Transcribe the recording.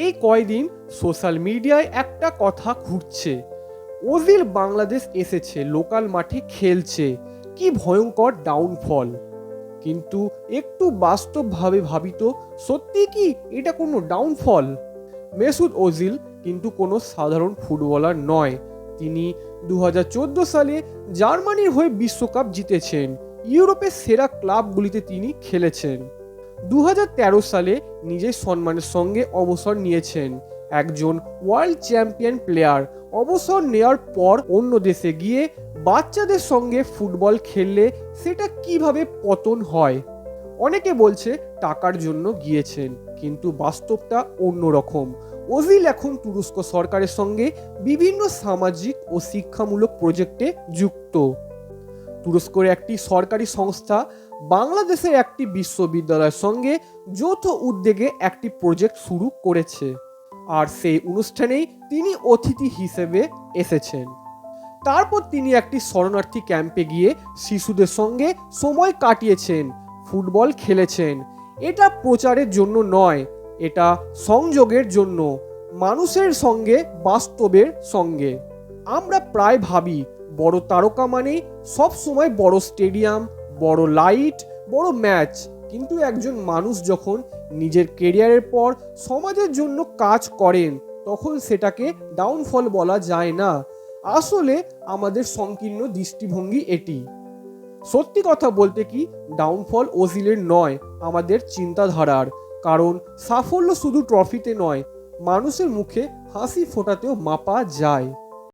এই কয়দিন সোশ্যাল মিডিয়ায় একটা কথা ঘুরছে, ওজিল বাংলাদেশ এসেছে, লোকাল মাঠে খেলছে, কি ভয়ঙ্কর ডাউনফল। কিন্তু একটু বাস্তবভাবে ভাবি তো, সত্যি কি এটা কোনো ডাউনফল? মেসুত ওজিল কিন্তু কোনো সাধারণ ফুটবলার নয়। তিনি 2014 সালে জার্মানির হয়ে বিশ্বকাপ জিতেছেন, ইউরোপের সেরা ক্লাবগুলিতে তিনি খেলেছেন। 2013 সালে নিজের সম্মানের সঙ্গে অবসর নিয়েছেন। একজন ওয়ার্ল্ড চ্যাম্পিয়ন প্লেয়ার অবসর নেওয়ার পর অন্য দেশে গিয়ে বাচ্চাদের সঙ্গে ফুটবল খেললে সেটা কিভাবে পতন হয়? অনেকে বলছে টাকার জন্য গিয়েছেন, কিন্তু বাস্তবটা অন্যরকম। ওজিল এখন তুরস্ক সরকারের সঙ্গে বিভিন্ন সামাজিক ও শিক্ষামূলক প্রজেক্টে যুক্ত। তুরস্কের একটি সরকারি সংস্থা বাংলাদেশের একটি বিশ্ববিদ্যালয়ের সঙ্গে যৌথ উদ্যোগে একটি প্রজেক্ট শুরু করেছে, আর সেই অনুষ্ঠানেই তিনি অতিথি হিসেবে এসেছেন। তারপর তিনি একটি শরণার্থী ক্যাম্পে গিয়ে শিশুদের সঙ্গে সময় কাটিয়েছেন, ফুটবল খেলেছেন। এটা প্রচারের জন্য নয়, এটা সংযোগের জন্য, মানুষের সঙ্গে, বাস্তবের সঙ্গে। আমরা প্রায় ভাবি বড় তারকা মানেই সব সময় বড় স্টেডিয়াম, বড় লাইট, বড় ম্যাচ। কিন্তু একজন মানুষ যখন নিজের কেরিয়ারের পর সমাজের জন্য কাজ করেন, তখন সেটাকে ডাউনফল বলা যায় না। আসলে আমাদের সংকীর্ণ দৃষ্টিভঙ্গি এটি। সত্যি কথা বলতে কি, ডাউনফল ওজিলের নয়, আমাদের চিন্তাধারার। কারণ সাফল্য শুধু ট্রফিতে নয়, মানুষের মুখে হাসি ফোটাতেও মাপা যায়।